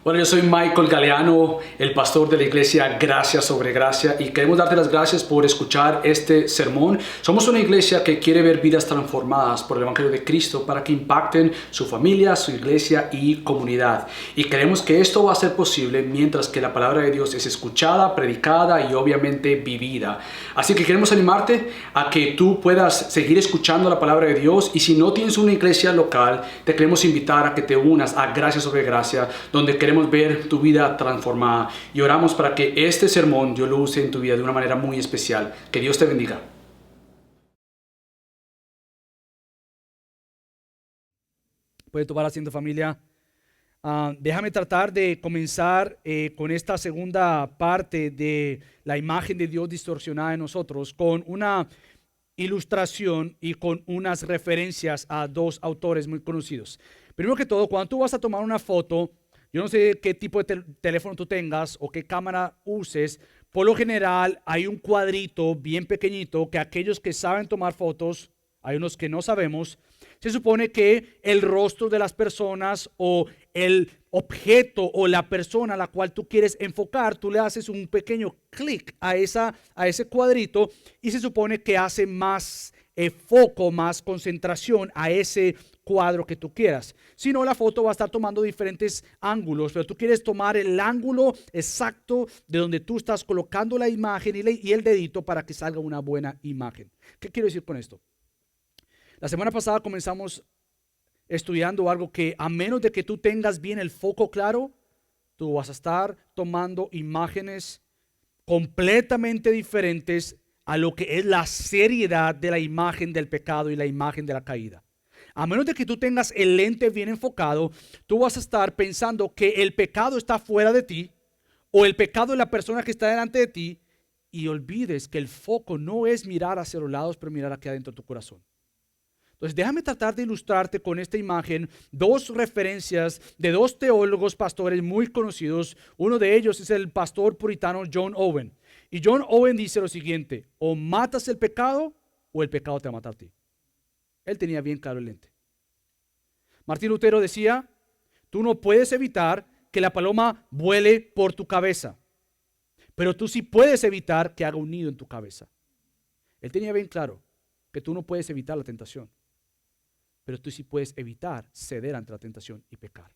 Bueno, yo soy Michael Galeano, el pastor de la iglesia Gracia sobre Gracia, y queremos darte las gracias por escuchar este sermón. Somos una iglesia que quiere ver vidas transformadas por el Evangelio de Cristo para que impacten su familia, su iglesia y comunidad. Y creemos que esto va a ser posible mientras que la palabra de Dios es escuchada, predicada y obviamente vivida. Así que queremos animarte a que tú puedas seguir escuchando la palabra de Dios, y si no tienes una iglesia local, te queremos invitar a que te unas a Gracia sobre Gracia, donde queremos ver tu vida transformada, y oramos para que este sermón Dios lo use en tu vida de una manera muy especial. Que Dios te bendiga. Puede tomar asiento, familia. Déjame tratar de comenzar con esta segunda parte de la imagen de Dios distorsionada en nosotros, con una ilustración y con unas referencias a dos autores muy conocidos. Primero que todo, cuando tú vas a tomar una foto, yo no sé qué tipo de teléfono tú tengas o qué cámara uses, por lo general hay un cuadrito bien pequeñito que aquellos que saben tomar fotos, hay unos que no sabemos, se supone que el rostro de las personas o el objeto o la persona a la cual tú quieres enfocar, tú le haces un pequeño clic a ese cuadrito y se supone que hace más foco, más concentración a ese cuadro que tú quieras. Si no, la foto va a estar tomando diferentes ángulos, pero tú quieres tomar el ángulo exacto de donde tú estás colocando la imagen y el dedito para que salga una buena imagen. ¿Qué quiero decir con esto? La semana pasada comenzamos estudiando algo que, a menos de que tú tengas bien el foco claro, tú vas a estar tomando imágenes completamente diferentes a lo que es la seriedad de la imagen del pecado y la imagen de la caída. A menos de que tú tengas el lente bien enfocado, tú vas a estar pensando que el pecado está fuera de ti o el pecado de la persona que está delante de ti, y olvides que el foco no es mirar hacia los lados, pero mirar aquí adentro de tu corazón. Entonces, déjame tratar de ilustrarte con esta imagen dos referencias de dos teólogos pastores muy conocidos. Uno de ellos es el pastor puritano John Owen. Y John Owen dice lo siguiente: o matas el pecado o el pecado te va a matar a ti. Él tenía bien claro el lente. Martín Lutero decía: tú no puedes evitar que la paloma vuele por tu cabeza, pero tú sí puedes evitar que haga un nido en tu cabeza. Él tenía bien claro que tú no puedes evitar la tentación, pero tú sí puedes evitar ceder ante la tentación y pecar.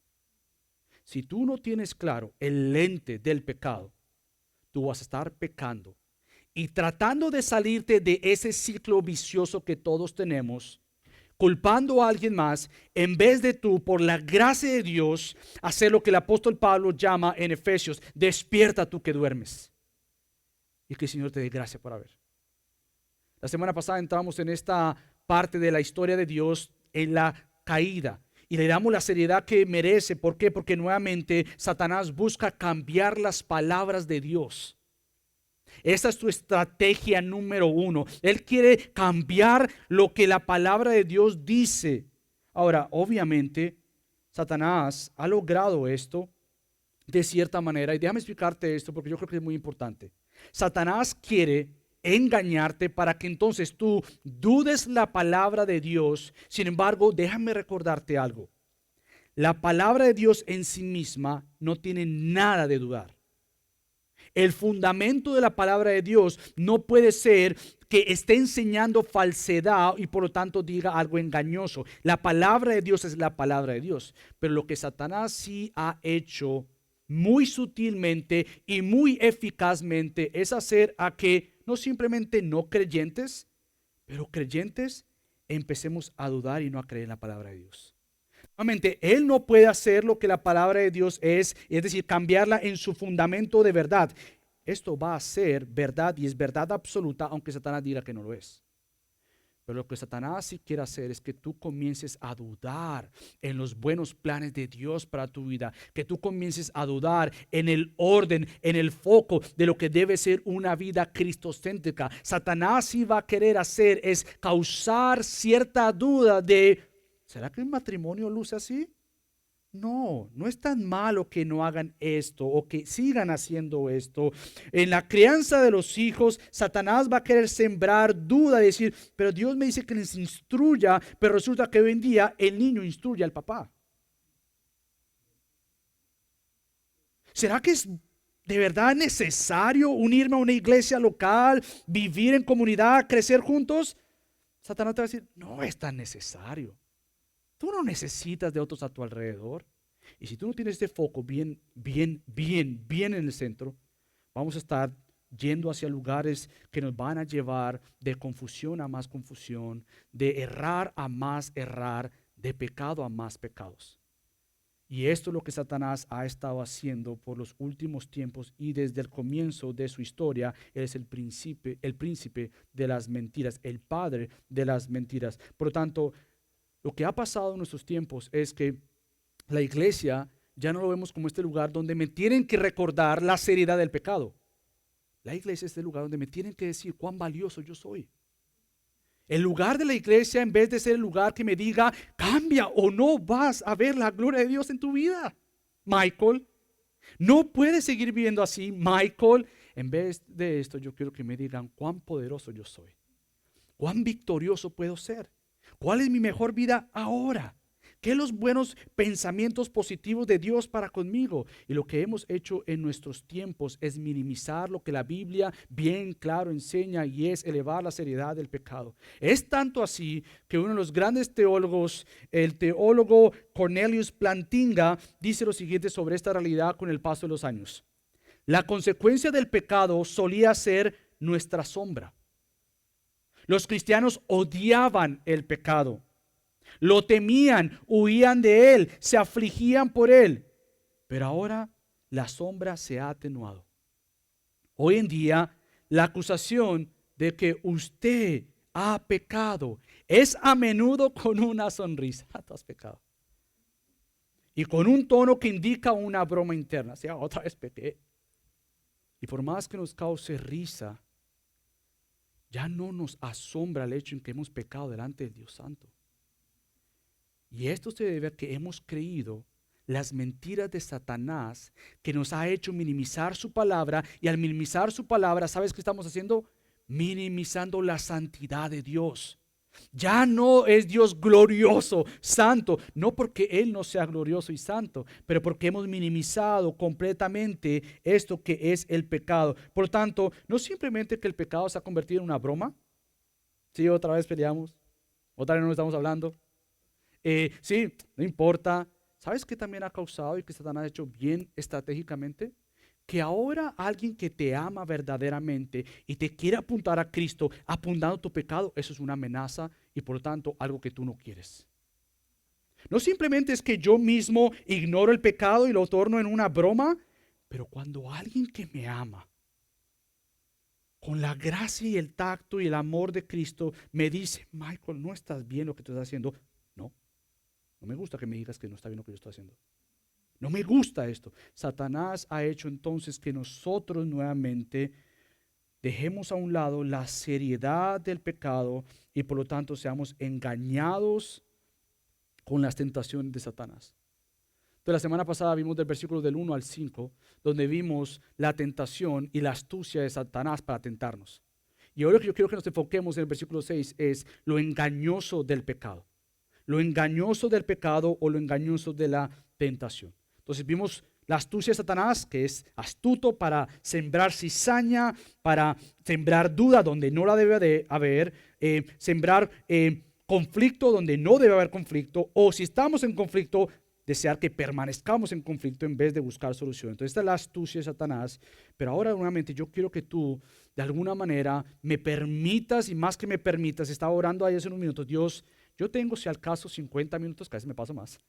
Si tú no tienes claro el lente del pecado, tú vas a estar pecando y tratando de salirte de ese ciclo vicioso que todos tenemos, culpando a alguien más, en vez de tú, por la gracia de Dios, hacer lo que el apóstol Pablo llama en Efesios: despierta tú que duermes. Y que el Señor te dé gracia para ver. La semana pasada entramos en esta parte de la historia de Dios en la caída, y le damos la seriedad que merece. ¿Por qué? Porque nuevamente Satanás busca cambiar las palabras de Dios. Esa es tu estrategia número uno. Él quiere cambiar lo que la palabra de Dios dice. Ahora, obviamente, Satanás ha logrado esto de cierta manera, y déjame explicarte esto porque yo creo que es muy importante. Satanás quiere engañarte para que entonces tú dudes la palabra de Dios. Sin embargo, déjame recordarte algo: la palabra de Dios en sí misma no tiene nada de dudar. El fundamento de la palabra de Dios no puede ser que esté enseñando falsedad y por lo tanto diga algo engañoso. La palabra de Dios es la palabra de Dios. Pero lo que Satanás sí ha hecho muy sutilmente y muy eficazmente es hacer a que no simplemente no creyentes, pero creyentes, empecemos a dudar y no a creer en la palabra de Dios. Nuevamente, Él no puede hacer lo que la palabra de Dios es decir, cambiarla en su fundamento de verdad. Esto va a ser verdad y es verdad absoluta, aunque Satanás diga que no lo es. Pero lo que Satanás sí quiere hacer es que tú comiences a dudar en los buenos planes de Dios para tu vida, que tú comiences a dudar en el orden, en el foco de lo que debe ser una vida cristocéntrica. Satanás sí va a querer hacer es causar cierta duda de: ¿será que el matrimonio luce así? No, no es tan malo que no hagan esto o que sigan haciendo esto. En la crianza de los hijos, Satanás va a querer sembrar duda, decir: pero Dios me dice que les instruya, pero resulta que hoy en día el niño instruye al papá. ¿Será que es de verdad necesario unirme a una iglesia local, vivir en comunidad, crecer juntos? Satanás te va a decir, no es tan necesario. Tú no necesitas de otros a tu alrededor. Y si tú no tienes este foco bien en el centro, vamos a estar yendo hacia lugares que nos van a llevar de confusión a más confusión, de errar a más errar, de pecado a más pecados. Y esto es lo que Satanás ha estado haciendo por los últimos tiempos y desde el comienzo de su historia. Él es el príncipe de las mentiras, el padre de las mentiras. Por lo tanto, lo que ha pasado en nuestros tiempos es que la iglesia ya no lo vemos como este lugar donde me tienen que recordar la seriedad del pecado. La iglesia es este lugar donde me tienen que decir cuán valioso yo soy. El lugar de la iglesia, en vez de ser el lugar que me diga, cambia o no vas a ver la gloria de Dios en tu vida, Michael. No puedes seguir viviendo así, Michael. En vez de esto, yo quiero que me digan cuán poderoso yo soy. Cuán victorioso puedo ser. ¿Cuál es mi mejor vida ahora? ¿Qué son los buenos pensamientos positivos de Dios para conmigo? Y lo que hemos hecho en nuestros tiempos es minimizar lo que la Biblia bien claro enseña y es elevar la seriedad del pecado. Es tanto así que uno de los grandes teólogos, el teólogo Cornelius Plantinga, dice lo siguiente sobre esta realidad con el paso de los años. La consecuencia del pecado solía ser nuestra sombra. Los cristianos odiaban el pecado. Lo temían, huían de él, se afligían por él. Pero ahora la sombra se ha atenuado. Hoy en día, la acusación de que usted ha pecado es a menudo con una sonrisa. Tú has pecado. Y con un tono que indica una broma interna. O sea, otra vez pequé. Y por más que nos cause risa, ya no nos asombra el hecho en que hemos pecado delante del Dios Santo. Y esto se debe a que hemos creído las mentiras de Satanás que nos ha hecho minimizar su palabra. Y al minimizar su palabra, ¿sabes qué estamos haciendo? Minimizando la santidad de Dios. Ya no es Dios glorioso, santo, no porque Él no sea glorioso y santo, pero porque hemos minimizado completamente esto que es el pecado. Por lo tanto, no simplemente que el pecado se ha convertido en una broma. Sí, otra vez peleamos, otra vez no estamos hablando. Sí, no importa. ¿Sabes qué también ha causado y que Satanás ha hecho bien estratégicamente? Que ahora alguien que te ama verdaderamente y te quiere apuntar a Cristo, apuntando tu pecado, eso es una amenaza y por lo tanto algo que tú no quieres. No simplemente es que yo mismo ignoro el pecado y lo torno en una broma, pero cuando alguien que me ama, con la gracia y el tacto y el amor de Cristo, me dice, Michael, no estás bien lo que tú estás haciendo. No me gusta que me digas que no está bien lo que yo estoy haciendo. No me gusta esto. Satanás ha hecho entonces que nosotros nuevamente dejemos a un lado la seriedad del pecado y por lo tanto seamos engañados con las tentaciones de Satanás. Entonces la semana pasada vimos del versículo del 1 al 5, donde vimos la tentación y la astucia de Satanás para tentarnos. Y ahora yo quiero que nos enfoquemos en el versículo 6 es lo engañoso del pecado. Lo engañoso del pecado o lo engañoso de la tentación. Entonces vimos la astucia de Satanás, que es astuto para sembrar cizaña, para sembrar duda donde no la debe de haber, sembrar conflicto donde no debe haber conflicto, o si estamos en conflicto, desear que permanezcamos en conflicto en vez de buscar solución. Entonces esta es la astucia de Satanás, pero ahora nuevamente yo quiero que tú de alguna manera me permitas, y más que me permitas, estaba orando ahí hace unos minutos, Dios, yo tengo si al caso 50 minutos, casi me paso más.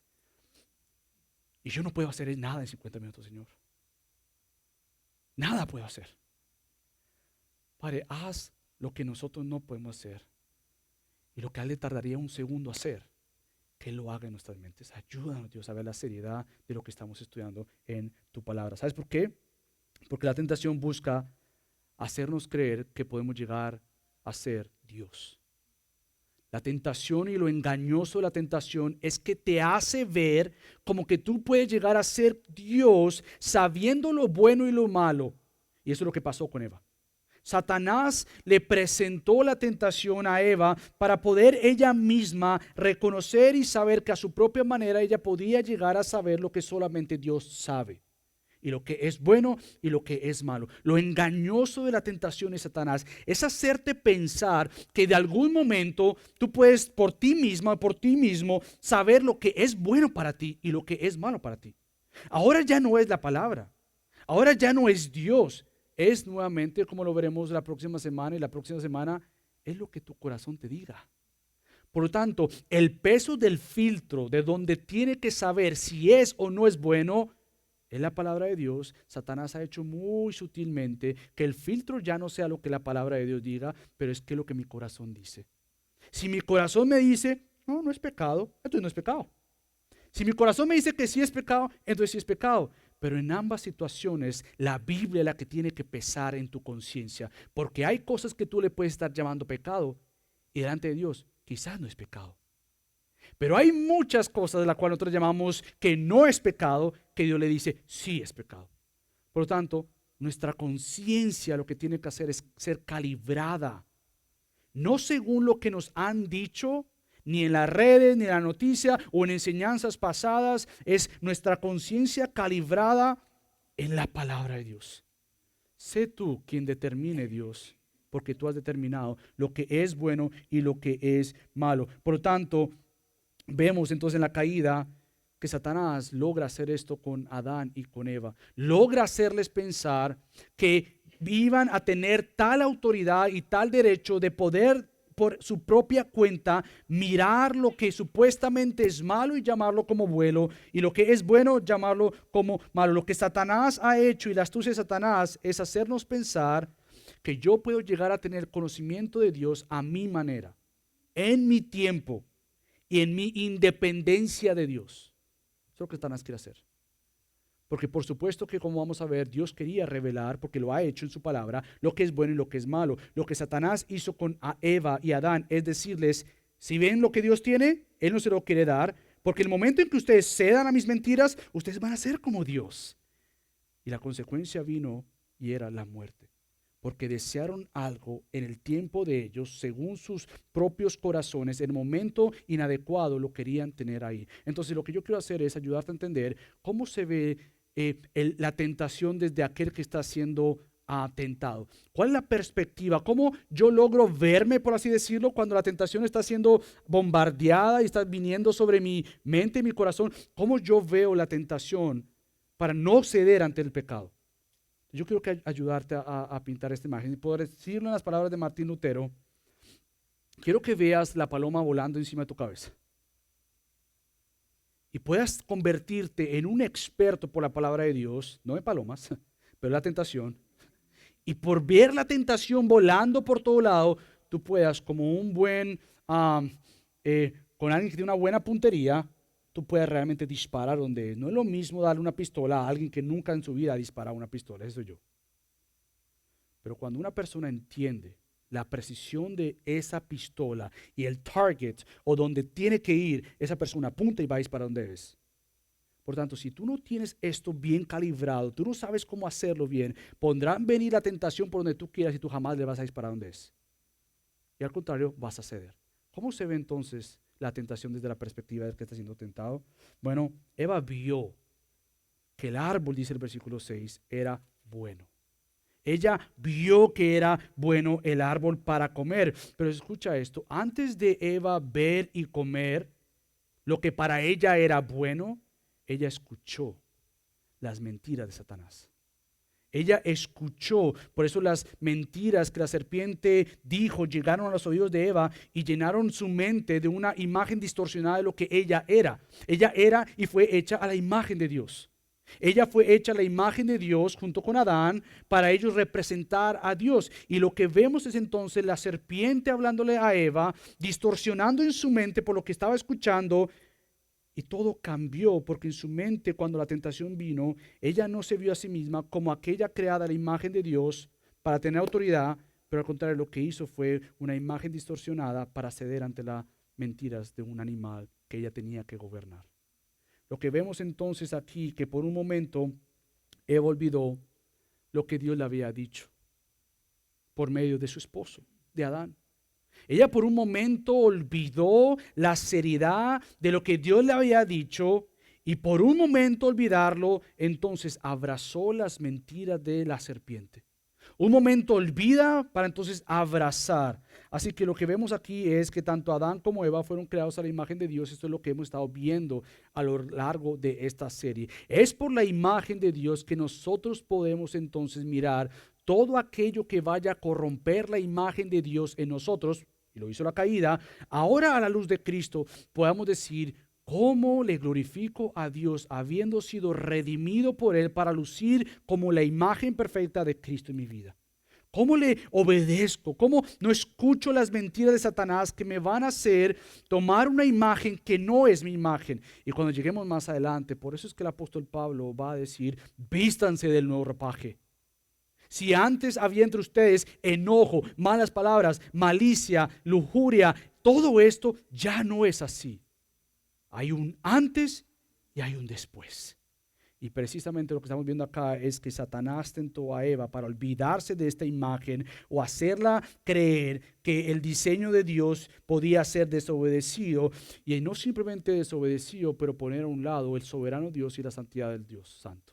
Y yo no puedo hacer nada en 50 minutos, Señor. Nada puedo hacer. Padre, haz lo que nosotros no podemos hacer. Y lo que a Él le tardaría un segundo hacer, que Él lo haga en nuestras mentes. Ayúdanos, Dios, a ver la seriedad de lo que estamos estudiando en tu palabra. ¿Sabes por qué? Porque la tentación busca hacernos creer que podemos llegar a ser Dios. La tentación y lo engañoso de la tentación es que te hace ver como que tú puedes llegar a ser Dios sabiendo lo bueno y lo malo. Y eso es lo que pasó con Eva. Satanás le presentó la tentación a Eva para poder ella misma reconocer y saber que a su propia manera ella podía llegar a saber lo que solamente Dios sabe. y lo que es bueno y lo que es malo. Lo engañoso de la tentación de Satanás es hacerte pensar que de algún momento tú puedes por ti misma, por ti mismo, saber lo que es bueno para ti y lo que es malo para ti. Ahora ya no es la palabra, ahora ya no es Dios, es nuevamente, como lo veremos la próxima semana, y la próxima semana es lo que tu corazón te diga. Por lo tanto, el peso del filtro de donde tiene que saber si es o no es bueno es la palabra de Dios. Satanás ha hecho muy sutilmente que el filtro ya no sea lo que la palabra de Dios diga, pero es que lo que mi corazón dice. Si mi corazón me dice, no, no es pecado, entonces no es pecado. Si mi corazón me dice que sí es pecado, entonces sí es pecado. Pero en ambas situaciones, la Biblia es la que tiene que pesar en tu conciencia, porque hay cosas que tú le puedes estar llamando pecado y delante de Dios quizás no es pecado. Pero hay muchas cosas de las cuales nosotros llamamos que no es pecado, que Dios le dice sí es pecado. Por lo tanto, nuestra conciencia lo que tiene que hacer es ser calibrada, no según lo que nos han dicho, ni en las redes, ni en la noticia o en enseñanzas pasadas. Es nuestra conciencia calibrada en la palabra de Dios. Sé tú quien determine, Dios, porque tú has determinado lo que es bueno y lo que es malo. Por lo tanto, vemos entonces en la caída que Satanás logra hacer esto con Adán y con Eva. Logra hacerles pensar que iban a tener tal autoridad y tal derecho de poder por su propia cuenta mirar lo que supuestamente es malo y llamarlo como bueno, y lo que es bueno llamarlo como malo. Lo que Satanás ha hecho y la astucia de Satanás es hacernos pensar que yo puedo llegar a tener conocimiento de Dios a mi manera, en mi tiempo y en mi independencia de Dios. Eso es lo que Satanás quiere hacer. Porque por supuesto que, como vamos a ver, Dios quería revelar, porque lo ha hecho en su palabra, lo que es bueno y lo que es malo. Lo que Satanás hizo con Eva y Adán es decirles, si ven lo que Dios tiene, Él no se lo quiere dar, porque el momento en que ustedes cedan a mis mentiras, ustedes van a ser como Dios. Y la consecuencia vino y era la muerte. Porque desearon algo en el tiempo de ellos, según sus propios corazones, en el momento inadecuado lo querían tener ahí. Entonces lo que yo quiero hacer es ayudarte a entender cómo se ve la tentación desde aquel que está siendo tentado. ¿Cuál es la perspectiva? ¿Cómo yo logro verme, por así decirlo, cuando la tentación está siendo bombardeada y está viniendo sobre mi mente y mi corazón? ¿Cómo yo veo la tentación para no ceder ante el pecado? Yo quiero ayudarte a pintar esta imagen y poder decirlo en las palabras de Martín Lutero. Quiero que veas la paloma volando encima de tu cabeza y puedas convertirte en un experto por la palabra de Dios, no de palomas, pero la tentación. Y por ver la tentación volando por todo lado, tú puedas, como un buen, con alguien que tiene una buena puntería, tú puedes realmente disparar donde es. No es lo mismo darle una pistola a alguien que nunca en su vida ha disparado una pistola, eso soy yo. Pero cuando una persona entiende la precisión de esa pistola y el target o donde tiene que ir, esa persona apunta y va a disparar donde es. Por tanto, si tú no tienes esto bien calibrado, tú no sabes cómo hacerlo bien, podrán venir la tentación por donde tú quieras y tú jamás le vas a disparar donde es. Y al contrario, vas a ceder. ¿Cómo se ve entonces la tentación desde la perspectiva del que está siendo tentado? Bueno, Eva vio que el árbol, dice el versículo 6, era bueno. Ella vio que era bueno el árbol para comer. Pero escucha esto, antes de Eva ver y comer lo que para ella era bueno, ella escuchó las mentiras de Satanás. Ella escuchó, por eso las mentiras que la serpiente dijo llegaron a los oídos de Eva y llenaron su mente de una imagen distorsionada de lo que ella era. Ella era y fue hecha a la imagen de Dios. Ella fue hecha a la imagen de Dios junto con Adán para ellos representar a Dios. Y lo que vemos es entonces la serpiente hablándole a Eva, distorsionando en su mente por lo que estaba escuchando. Y todo cambió porque en su mente, cuando la tentación vino, ella no se vio a sí misma como aquella creada a la imagen de Dios para tener autoridad, pero al contrario lo que hizo fue una imagen distorsionada para ceder ante las mentiras de un animal que ella tenía que gobernar. Lo que vemos entonces aquí, que por un momento Eva olvidó lo que Dios le había dicho por medio de su esposo, de Adán. Ella por un momento olvidó la seriedad de lo que Dios le había dicho y por un momento olvidarlo, entonces abrazó las mentiras de la serpiente. Un momento olvida para entonces abrazar. Así que lo que vemos aquí es que tanto Adán como Eva fueron creados a la imagen de Dios. Esto es lo que hemos estado viendo a lo largo de esta serie. Es por la imagen de Dios que nosotros podemos entonces mirar todo aquello que vaya a corromper la imagen de Dios en nosotros, y lo hizo la caída. Ahora, a la luz de Cristo, podamos decir: ¿cómo le glorifico a Dios habiendo sido redimido por Él para lucir como la imagen perfecta de Cristo en mi vida? ¿Cómo le obedezco? ¿Cómo no escucho las mentiras de Satanás que me van a hacer tomar una imagen que no es mi imagen? Y cuando lleguemos más adelante, por eso es que el apóstol Pablo va a decir: vístanse del nuevo ropaje. Si antes había entre ustedes enojo, malas palabras, malicia, lujuria, todo esto ya no es así. Hay un antes y hay un después. Y precisamente lo que estamos viendo acá es que Satanás tentó a Eva para olvidarse de esta imagen o hacerla creer que el diseño de Dios podía ser desobedecido, y no simplemente desobedecido, pero poner a un lado el soberano Dios y la santidad del Dios Santo.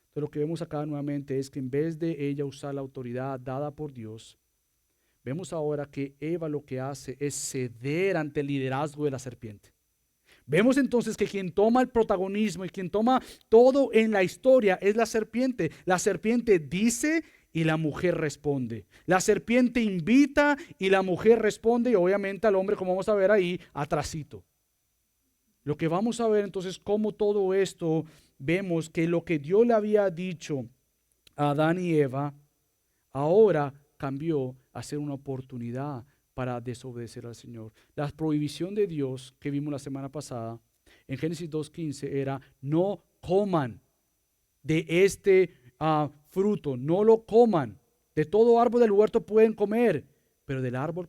Entonces lo que vemos acá nuevamente es que en vez de ella usar la autoridad dada por Dios, vemos ahora que Eva lo que hace es ceder ante el liderazgo de la serpiente. Vemos entonces que quien toma el protagonismo y quien toma todo en la historia es la serpiente. La serpiente dice y la mujer responde. La serpiente invita y la mujer responde, y obviamente al hombre, como vamos a ver ahí, atrasito. Lo que vamos a ver entonces, cómo todo esto, vemos que lo que Dios le había dicho a Adán y Eva, ahora cambió a ser una oportunidad para desobedecer al Señor. La prohibición de Dios que vimos la semana pasada en Génesis 2:15 era: no coman de este fruto, no lo coman. De todo árbol del huerto pueden comer, pero del árbol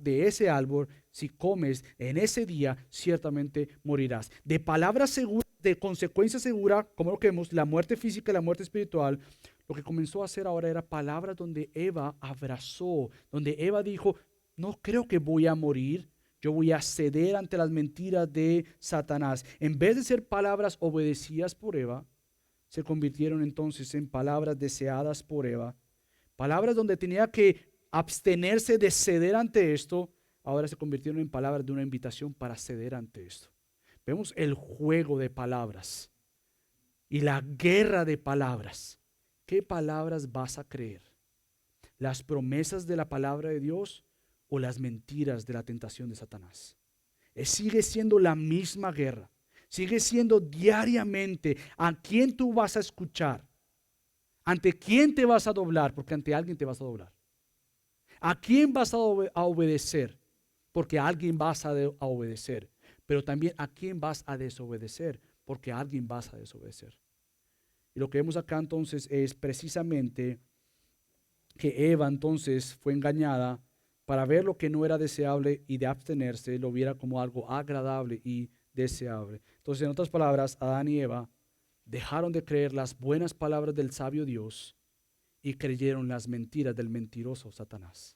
de ese árbol, si comes en ese día, ciertamente morirás. De palabra segura, de consecuencia segura, como lo que vemos, la muerte física y la muerte espiritual. Lo que comenzó a hacer ahora era palabras donde Eva abrazó, donde Eva dijo: no creo que voy a morir, yo voy a ceder ante las mentiras de Satanás. En vez de ser palabras obedecidas por Eva, se convirtieron entonces en palabras deseadas por Eva. Palabras donde tenía que abstenerse de ceder ante esto, ahora se convirtieron en palabras de una invitación para ceder ante esto. Vemos el juego de palabras y la guerra de palabras. ¿Qué palabras vas a creer? ¿Las promesas de la palabra de Dios o las mentiras de la tentación de Satanás? Sigue siendo la misma guerra. Sigue siendo diariamente a quién tú vas a escuchar, ante quién te vas a doblar, porque ante alguien te vas a doblar. ¿A quién vas a obedecer? Porque a alguien vas a obedecer. Pero también a quién vas a desobedecer, porque a alguien vas a desobedecer. Y lo que vemos acá entonces es precisamente que Eva entonces fue engañada para ver lo que no era deseable y de abstenerse lo viera como algo agradable y deseable. Entonces, en otras palabras, Adán y Eva dejaron de creer las buenas palabras del sabio Dios y creyeron las mentiras del mentiroso Satanás.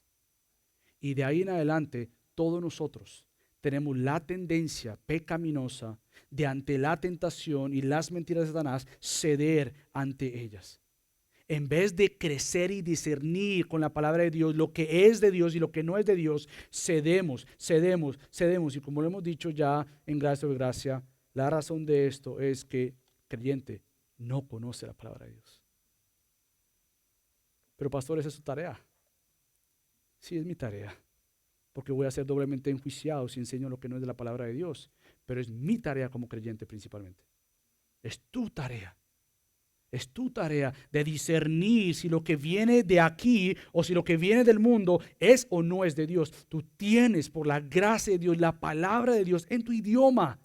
Y de ahí en adelante, todos nosotros tenemos la tendencia pecaminosa de, ante la tentación y las mentiras de Satanás, ceder ante ellas. En vez de crecer y discernir con la palabra de Dios lo que es de Dios y lo que no es de Dios, cedemos. Y como lo hemos dicho ya en Gracia o Gracia, la razón de esto es que el creyente no conoce la palabra de Dios. Pero pastor, ¿esa es su tarea? Sí, es mi tarea, porque voy a ser doblemente enjuiciado si enseño lo que no es de la palabra de Dios. Pero es mi tarea como creyente principalmente. Es tu tarea. Es tu tarea de discernir si lo que viene de aquí o si lo que viene del mundo es o no es de Dios. Tú tienes, por la gracia de Dios, la palabra de Dios en tu idioma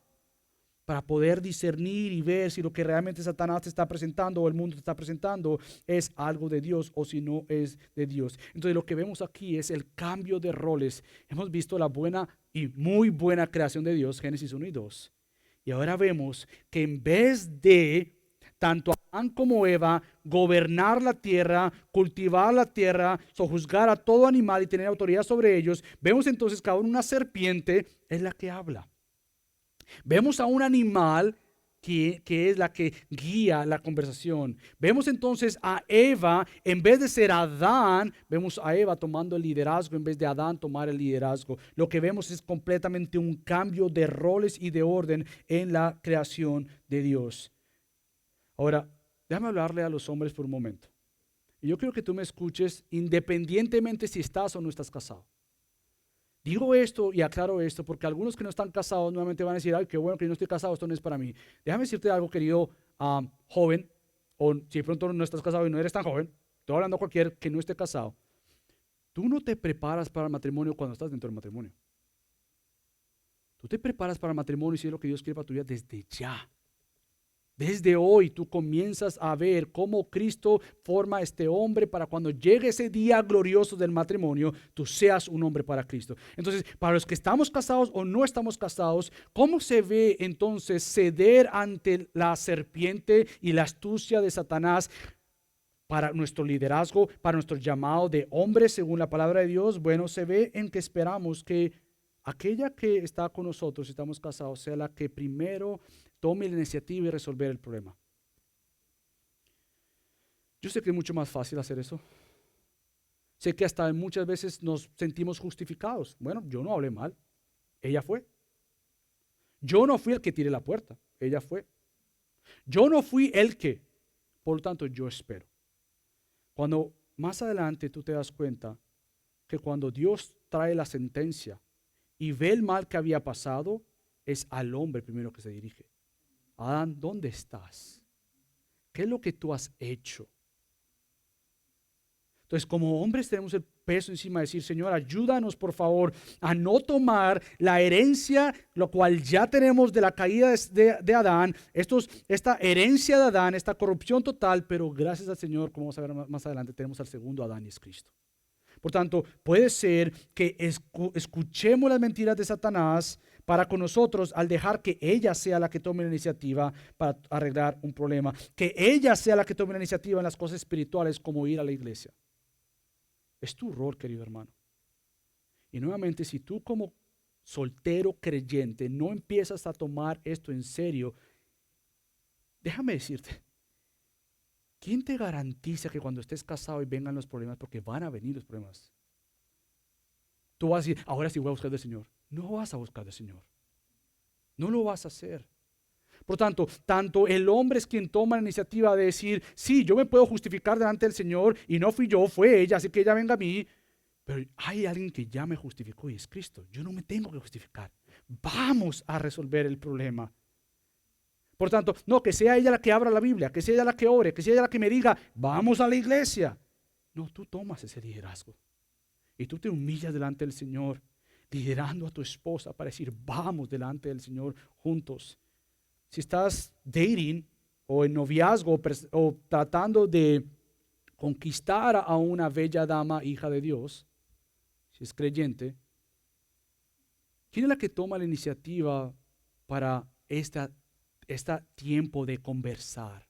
para poder discernir y ver si lo que realmente Satanás te está presentando o el mundo te está presentando es algo de Dios o si no es de Dios. Entonces lo que vemos aquí es el cambio de roles. Hemos visto la buena y muy buena creación de Dios, Génesis 1 y 2. Y ahora vemos que en vez de tanto Adán como Eva gobernar la tierra, cultivar la tierra, sojuzgar a todo animal y tener autoridad sobre ellos, vemos entonces que ahora una serpiente es la que habla. Vemos a un animal que es la que guía la conversación. Vemos entonces a Eva, en vez de ser Adán, vemos a Eva tomando el liderazgo en vez de Adán tomar el liderazgo. Lo que vemos es completamente un cambio de roles y de orden en la creación de Dios. Ahora, déjame hablarle a los hombres por un momento. Y yo quiero que tú me escuches independientemente si estás o no estás casado. Digo esto y aclaro esto porque algunos que no están casados nuevamente van a decir, ay, qué bueno que yo no estoy casado, esto no es para mí. Déjame decirte algo, querido joven, o si de pronto no estás casado y no eres tan joven, estoy hablando a cualquier que no esté casado. Tú no te preparas para el matrimonio cuando estás dentro del matrimonio. Tú te preparas para el matrimonio y si es lo que Dios quiere para tu vida desde ya. Desde hoy tú comienzas a ver cómo Cristo forma a este hombre para cuando llegue ese día glorioso del matrimonio, tú seas un hombre para Cristo. Entonces, para los que estamos casados o no estamos casados, ¿cómo se ve entonces ceder ante la serpiente y la astucia de Satanás para nuestro liderazgo, para nuestro llamado de hombres según la palabra de Dios? Bueno, se ve en que esperamos que aquella que está con nosotros, si estamos casados, sea la que primero tome la iniciativa y resolver el problema. Yo sé que es mucho más fácil hacer eso. Sé que hasta muchas veces nos sentimos justificados. Bueno, yo no hablé mal. Ella fue. Yo no fui el que tiré la puerta. Ella fue. Yo no fui el que. Por lo tanto, yo espero. Cuando más adelante tú te das cuenta que cuando Dios trae la sentencia y ve el mal que había pasado, es al hombre primero que se dirige. Adán, ¿dónde estás? ¿Qué es lo que tú has hecho? Entonces, como hombres tenemos el peso encima de decir, Señor, ayúdanos por favor a no tomar la herencia, lo cual ya tenemos de la caída de Adán, esta herencia de Adán, esta corrupción total, pero gracias al Señor, como vamos a ver más adelante, tenemos al segundo Adán y es Cristo. Por tanto, puede ser que escuchemos las mentiras de Satanás para con nosotros al dejar que ella sea la que tome la iniciativa para arreglar un problema. Que ella sea la que tome la iniciativa en las cosas espirituales como ir a la iglesia. Es tu rol, querido hermano. Y nuevamente, si tú como soltero creyente no empiezas a tomar esto en serio, déjame decirte, ¿quién te garantiza que cuando estés casado y vengan los problemas, porque van a venir los problemas, tú vas a decir, ahora sí voy a buscar del Señor? No vas a buscar del Señor. No lo vas a hacer. Por tanto, tanto el hombre es quien toma la iniciativa de decir, sí, yo me puedo justificar delante del Señor y no fui yo, fue ella, así que ella venga a mí. Pero hay alguien que ya me justificó y es Cristo. Yo no me tengo que justificar. Vamos a resolver el problema. Por tanto, no, que sea ella la que abra la Biblia, que sea ella la que ore, que sea ella la que me diga, vamos a la iglesia. No, tú tomas ese liderazgo. Y tú te humillas delante del Señor, liderando a tu esposa para decir, vamos delante del Señor juntos. Si estás dating o en noviazgo o tratando de conquistar a una bella dama, hija de Dios, si es creyente, ¿quién es la que toma la iniciativa para este tiempo de conversar?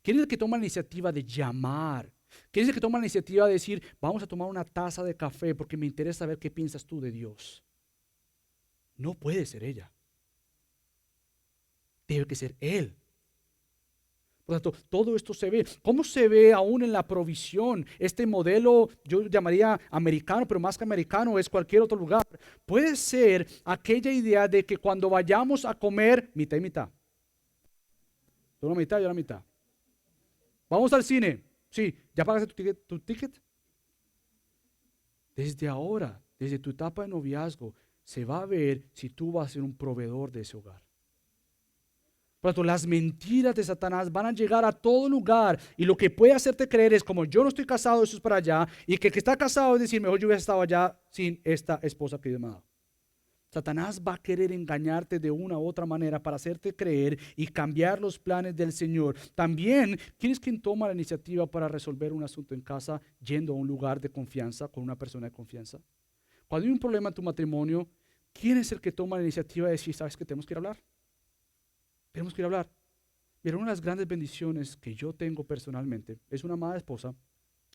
¿Quién es el que toma la iniciativa de llamar? ¿Quién es el que toma la iniciativa de decir, vamos a tomar una taza de café porque me interesa saber qué piensas tú de Dios? No puede ser ella. Debe que ser él. Por lo tanto, todo esto se ve. ¿Cómo se ve aún en la provisión? Este modelo, yo llamaría americano, pero más que americano es cualquier otro lugar. Puede ser aquella idea de que cuando vayamos a comer, mitad y mitad. Tú la mitad, yo la mitad. Vamos al cine. Sí, ¿ya pagaste tu ticket? Desde ahora, desde tu etapa de noviazgo, se va a ver si tú vas a ser un proveedor de ese hogar. Por lo tanto, las mentiras de Satanás van a llegar a todo lugar y lo que puede hacerte creer es como yo no estoy casado, eso es para allá, y que el que está casado es decir, mejor yo hubiera estado allá sin esta esposa que Dios me ha dado. Satanás va a querer engañarte de una u otra manera para hacerte creer y cambiar los planes del Señor. También, ¿quién es quien toma la iniciativa para resolver un asunto en casa yendo a un lugar de confianza con una persona de confianza? Cuando hay un problema en tu matrimonio, ¿quién es el que toma la iniciativa de decir, sabes que tenemos que ir a hablar? Tenemos que ir a hablar. Pero una de las grandes bendiciones que yo tengo personalmente es una amada esposa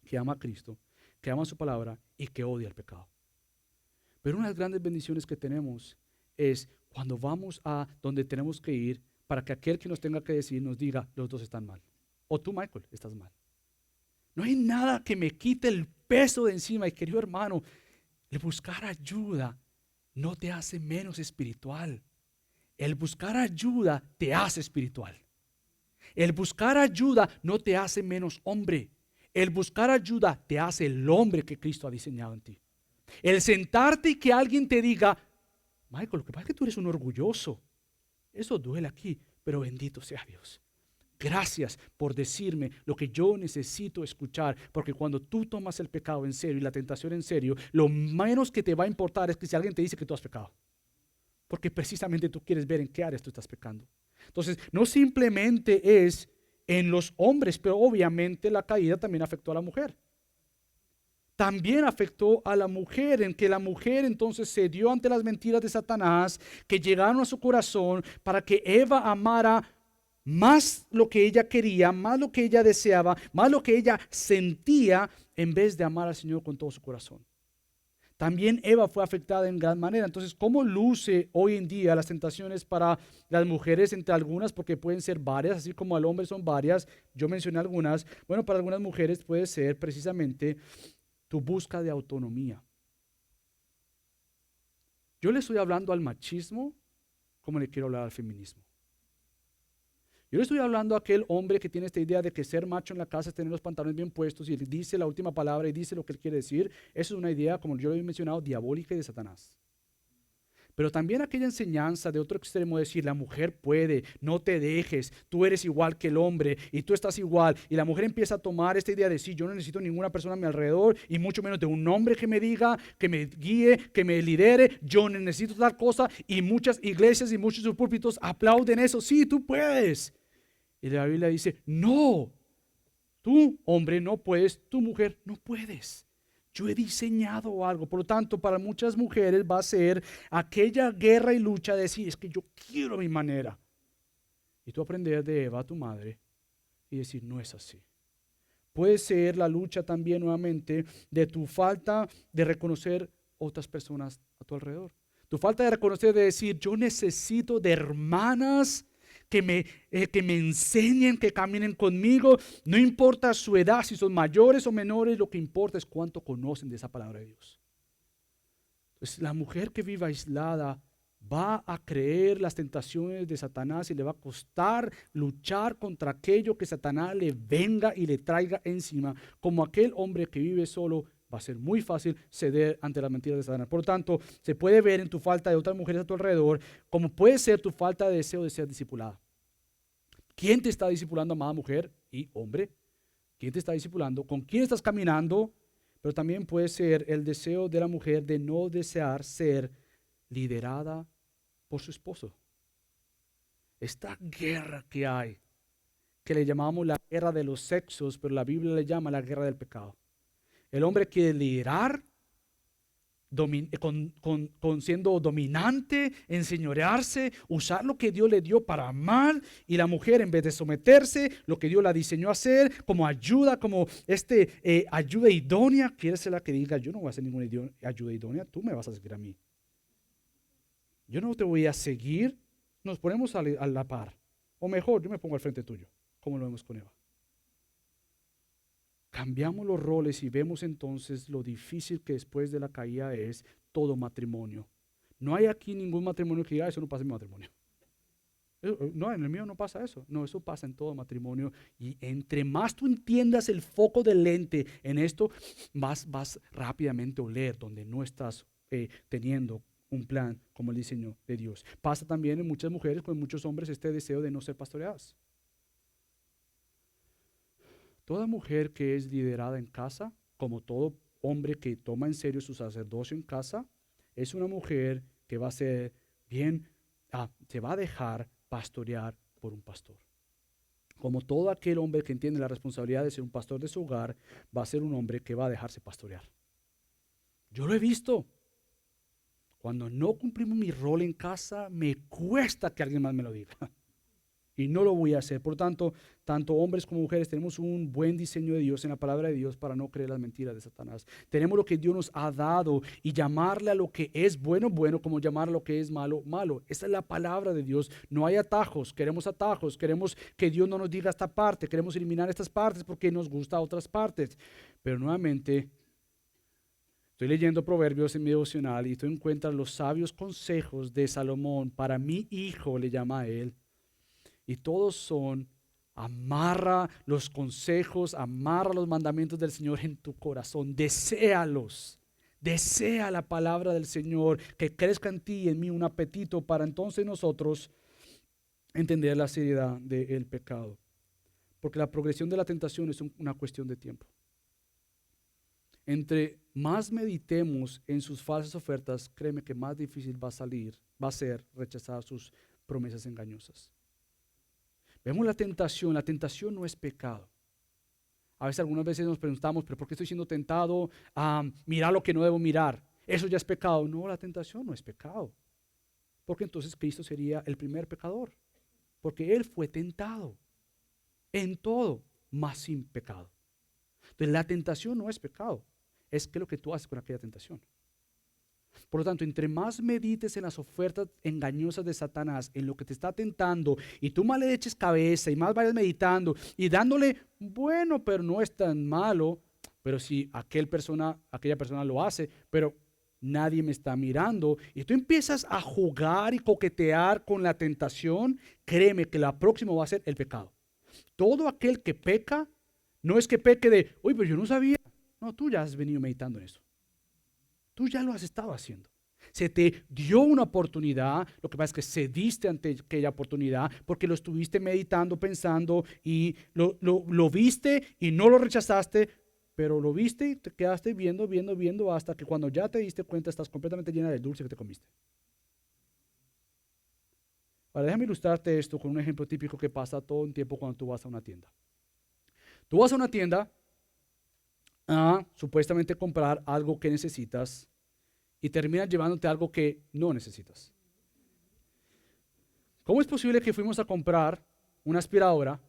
que ama a Cristo, que ama su palabra y que odia el pecado. Pero una de las grandes bendiciones que tenemos es cuando vamos a donde tenemos que ir, para que aquel que nos tenga que decir nos diga, los dos están mal. O tú, Michael, estás mal. No hay nada que me quite el peso de encima. Y querido hermano, el buscar ayuda no te hace menos espiritual. El buscar ayuda te hace espiritual. El buscar ayuda no te hace menos hombre. El buscar ayuda te hace el hombre que Cristo ha diseñado en ti. El sentarte y que alguien te diga, Michael, lo que pasa es que tú eres un orgulloso. Eso duele aquí, pero bendito sea Dios. Gracias por decirme lo que yo necesito escuchar, porque cuando tú tomas el pecado en serio y la tentación en serio, lo menos que te va a importar es que si alguien te dice que tú has pecado, porque precisamente tú quieres ver en qué áreas tú estás pecando. Entonces, no simplemente es en los hombres, pero obviamente la caída también afectó a la mujer. También afectó a la mujer, en que la mujer entonces cedió ante las mentiras de Satanás que llegaron a su corazón para que Eva amara más lo que ella quería, más lo que ella deseaba, más lo que ella sentía, en vez de amar al Señor con todo su corazón. También Eva fue afectada en gran manera. Entonces, ¿cómo luce hoy en día las tentaciones para las mujeres entre algunas? Porque pueden ser varias, así como al hombre son varias. Yo mencioné algunas. Bueno, para algunas mujeres puede ser precisamente tu busca de autonomía. Yo le estoy hablando al machismo como le quiero hablar al feminismo. Yo le estoy hablando a aquel hombre que tiene esta idea de que ser macho en la casa es tener los pantalones bien puestos y dice la última palabra y dice lo que él quiere decir. Eso es una idea, como yo lo he mencionado, diabólica y de Satanás. Pero también aquella enseñanza de otro extremo, decir la mujer puede, no te dejes, tú eres igual que el hombre y tú estás igual. Y la mujer empieza a tomar esta idea de sí, yo no necesito ninguna persona a mi alrededor y mucho menos de un hombre que me diga, que me guíe, que me lidere. Yo no necesito tal cosa y muchas iglesias y muchos púlpitos aplauden eso. Sí, tú puedes. Y la Biblia dice, no, tú hombre no puedes, tu mujer no puedes. Yo he diseñado algo, por lo tanto para muchas mujeres va a ser aquella guerra y lucha de decir, es que yo quiero mi manera. Y tú aprender de Eva, tu madre, y decir, no es así. Puede ser la lucha también nuevamente de tu falta de reconocer otras personas a tu alrededor. Tu falta de reconocer, de decir, yo necesito de hermanas que me enseñen, que caminen conmigo. No importa su edad, si son mayores o menores, lo que importa es cuánto conocen de esa palabra de Dios. Entonces, la mujer que viva aislada va a creer las tentaciones de Satanás y le va a costar luchar contra aquello que Satanás le venga y le traiga encima. Como aquel hombre que vive solo, va a ser muy fácil ceder ante las mentiras de Satanás. Por lo tanto, se puede ver en tu falta de otras mujeres a tu alrededor, como puede ser tu falta de deseo de ser discipulada. ¿Quién te está discipulando, amada mujer y hombre? ¿Quién te está discipulando? ¿Con quién estás caminando? Pero también puede ser el deseo de la mujer de no desear ser liderada por su esposo. Esta guerra que hay, que le llamamos la guerra de los sexos, pero la Biblia le llama la guerra del pecado. El hombre quiere liderar con siendo dominante, enseñorearse, usar lo que Dios le dio para amar, y la mujer, en vez de someterse, lo que Dios la diseñó a hacer, como ayuda, como ayuda idónea, quiere ser la que diga, yo no voy a hacer ninguna ayuda idónea, tú me vas a seguir a mí. Yo no te voy a seguir, nos ponemos a la par, o mejor, yo me pongo al frente tuyo, como lo vemos con Eva. Cambiamos los roles y vemos entonces lo difícil que después de la caída es todo matrimonio. No hay aquí ningún matrimonio que diga, eso no pasa en mi matrimonio. No, en el mío no pasa eso. No, eso pasa en todo matrimonio. Y entre más tú entiendas el foco del lente en esto, vas rápidamente a oler donde no estás teniendo un plan como el diseño de Dios. Pasa también en muchas mujeres, con muchos hombres, este deseo de no ser pastoreadas. Toda mujer que es liderada en casa, como todo hombre que toma en serio su sacerdocio en casa, es una mujer que va a ser se va a dejar pastorear por un pastor. Como todo aquel hombre que entiende la responsabilidad de ser un pastor de su hogar, va a ser un hombre que va a dejarse pastorear. Yo lo he visto. Cuando no cumplimos mi rol en casa, me cuesta que alguien más me lo diga. Y no lo voy a hacer. Por lo tanto, tanto hombres como mujeres tenemos un buen diseño de Dios en la palabra de Dios para no creer las mentiras de Satanás. Tenemos lo que Dios nos ha dado y llamarle a lo que es bueno, bueno, como llamar a lo que es malo, malo. Esa es la palabra de Dios. No hay atajos. Queremos que Dios no nos diga esta parte. Queremos eliminar estas partes porque nos gusta otras partes. Pero nuevamente, estoy leyendo Proverbios en mi devocional y tú encuentras los sabios consejos de Salomón. Para mi hijo le llama a él. Y todos son, amarra los consejos, amarra los mandamientos del Señor en tu corazón, deséalos, desea la palabra del Señor, que crezca en ti y en mí un apetito para entonces nosotros entender la seriedad del pecado. Porque la progresión de la tentación es una cuestión de tiempo. Entre más meditemos en sus falsas ofertas, créeme que más difícil va a ser rechazar sus promesas engañosas. Vemos la tentación no es pecado. A veces, algunas veces nos preguntamos, ¿pero por qué estoy siendo tentado a mirar lo que no debo mirar? Eso ya es pecado. No, la tentación no es pecado. Porque entonces Cristo sería el primer pecador. Porque Él fue tentado en todo, mas sin pecado. Entonces la tentación no es pecado. Es que lo que tú haces con aquella tentación. Por lo tanto, entre más medites en las ofertas engañosas de Satanás, en lo que te está tentando, y tú más le eches cabeza y más vayas meditando y dándole, bueno, pero no es tan malo, pero si aquella persona lo hace, pero nadie me está mirando, y tú empiezas a jugar y coquetear con la tentación, créeme que la próxima va a ser el pecado. Todo aquel que peca, no es que peque de, uy, pero yo no sabía. No, tú ya has venido meditando en eso. Tú ya lo has estado haciendo. Se te dio una oportunidad, lo que pasa es que cediste ante aquella oportunidad porque lo estuviste meditando, pensando y lo viste y no lo rechazaste, pero lo viste y te quedaste viendo hasta que cuando ya te diste cuenta estás completamente llena del dulce que te comiste. Ahora déjame ilustrarte esto con un ejemplo típico que pasa todo el tiempo cuando tú vas a una tienda. Tú vas a una tienda a supuestamente comprar algo que necesitas y terminas llevándote algo que no necesitas. ¿Cómo es posible que fuimos a comprar una aspiradora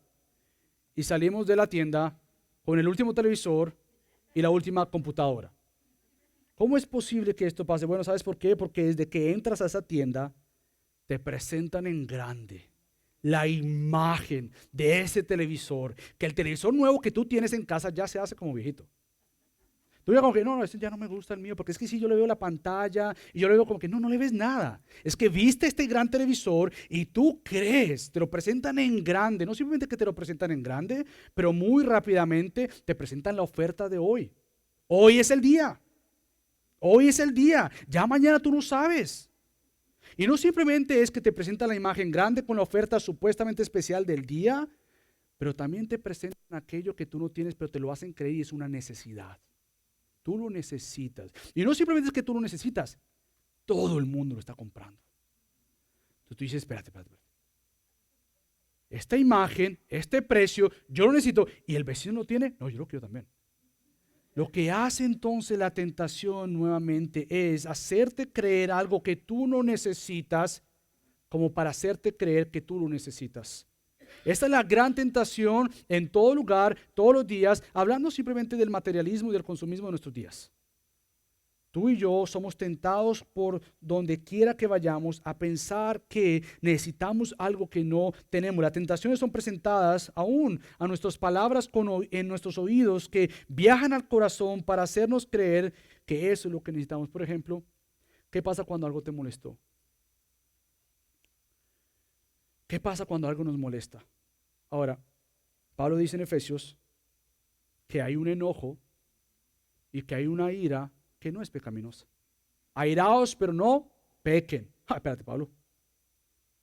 y salimos de la tienda con el último televisor y la última computadora? ¿Cómo es posible que esto pase? Bueno, ¿sabes por qué? Porque desde que entras a esa tienda te presentan en grande la imagen de ese televisor, que el televisor nuevo que tú tienes en casa ya se hace como viejito. Tú ya como que, no, ese ya no me gusta el mío, porque es que si yo le veo la pantalla y yo le veo como que no le ves nada. Es que viste este gran televisor y tú crees, te lo presentan en grande, no simplemente que te lo presentan en grande, pero muy rápidamente te presentan la oferta de hoy. Hoy es el día. Hoy es el día. Ya mañana tú no sabes. Y no simplemente es que te presentan la imagen grande con la oferta supuestamente especial del día, pero también te presentan aquello que tú no tienes, pero te lo hacen creer y es una necesidad. Tú lo necesitas. Y no simplemente es que tú lo necesitas, todo el mundo lo está comprando. Entonces tú dices, espérate. Esta imagen, este precio, yo lo necesito y el vecino lo tiene, no, yo lo quiero también. Lo que hace entonces la tentación nuevamente es hacerte creer algo que tú no necesitas como para hacerte creer que tú lo necesitas. Esta es la gran tentación en todo lugar, todos los días, hablando simplemente del materialismo y del consumismo de nuestros días. Tú y yo somos tentados por donde quiera que vayamos a pensar que necesitamos algo que no tenemos. Las tentaciones son presentadas aún a nuestras palabras en nuestros oídos que viajan al corazón para hacernos creer que eso es lo que necesitamos. Por ejemplo, ¿qué pasa cuando algo te molestó? ¿Qué pasa cuando algo nos molesta? Ahora, Pablo dice en Efesios que hay un enojo y que hay una ira que no es pecaminosa. Airaos, pero no pequen. Espérate, Pablo.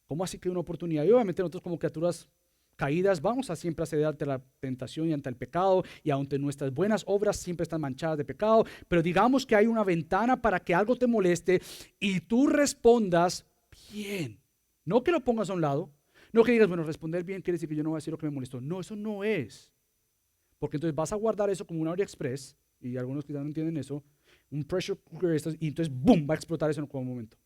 ¿Cómo así que hay una oportunidad? Y obviamente nosotros como criaturas caídas vamos a siempre ceder ante la tentación y ante el pecado y ante nuestras buenas obras siempre están manchadas de pecado, pero digamos que hay una ventana para que algo te moleste y tú respondas bien. No que lo pongas a un lado, no que digas, bueno, responder bien quiere decir que yo no voy a decir lo que me molestó. No, eso no es. Porque entonces vas a guardar eso como una AliExpress, y algunos quizás no entienden eso, un pressure cooker y entonces boom, va a explotar eso en un momento.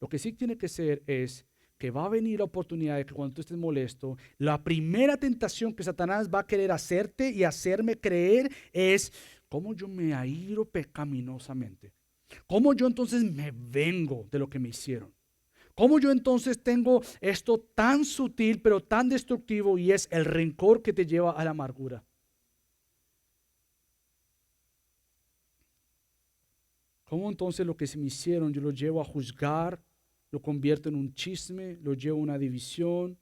Lo que sí tiene que ser es que va a venir la oportunidad de que cuando tú estés molesto, la primera tentación que Satanás va a querer hacerte y hacerme creer es cómo yo me airo pecaminosamente. Cómo yo entonces me vengo de lo que me hicieron. Cómo yo entonces tengo esto tan sutil pero tan destructivo, y es el rencor que te lleva a la amargura. ¿Cómo entonces lo que se me hicieron yo lo llevo a juzgar, lo convierto en un chisme, lo llevo a una división?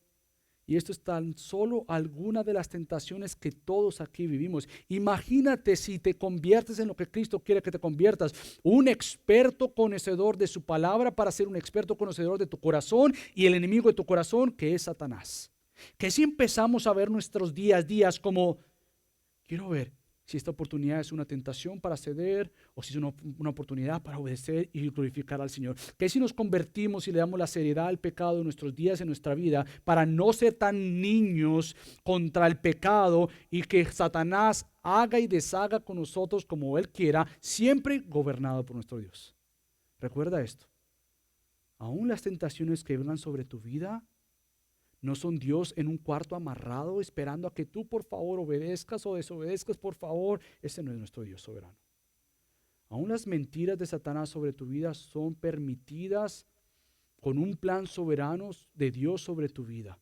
Y esto es tan solo alguna de las tentaciones que todos aquí vivimos. Imagínate si te conviertes en lo que Cristo quiere que te conviertas, un experto conocedor de su palabra para ser un experto conocedor de tu corazón y el enemigo de tu corazón, que es Satanás. Que si empezamos a ver nuestros días como, quiero ver si esta oportunidad es una tentación para ceder o si es una oportunidad para obedecer y glorificar al Señor. Que si nos convertimos y le damos la seriedad al pecado en nuestros días, en nuestra vida, para no ser tan niños contra el pecado y que Satanás haga y deshaga con nosotros como Él quiera, siempre gobernado por nuestro Dios. Recuerda esto. Aún las tentaciones que vengan sobre tu vida no son Dios en un cuarto amarrado esperando a que tú por favor obedezcas o desobedezcas, por favor. Ese no es nuestro Dios soberano. Aún las mentiras de Satanás sobre tu vida son permitidas con un plan soberano de Dios sobre tu vida.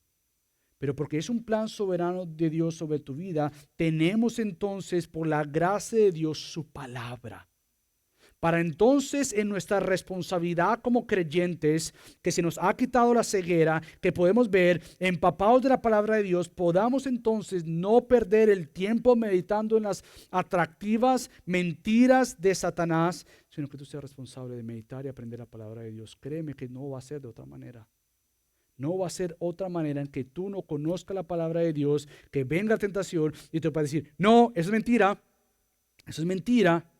Pero porque es un plan soberano de Dios sobre tu vida, tenemos entonces por la gracia de Dios su palabra. Para entonces en nuestra responsabilidad como creyentes, que se nos ha quitado la ceguera, que podemos ver, empapados de la palabra de Dios, podamos entonces no perder el tiempo meditando en las atractivas mentiras de Satanás, sino que tú seas responsable de meditar y aprender la palabra de Dios. Créeme que no va a ser de otra manera. No va a ser otra manera en que tú no conozcas la palabra de Dios, que venga tentación y te va a decir, no, eso es mentira, eso es mentira.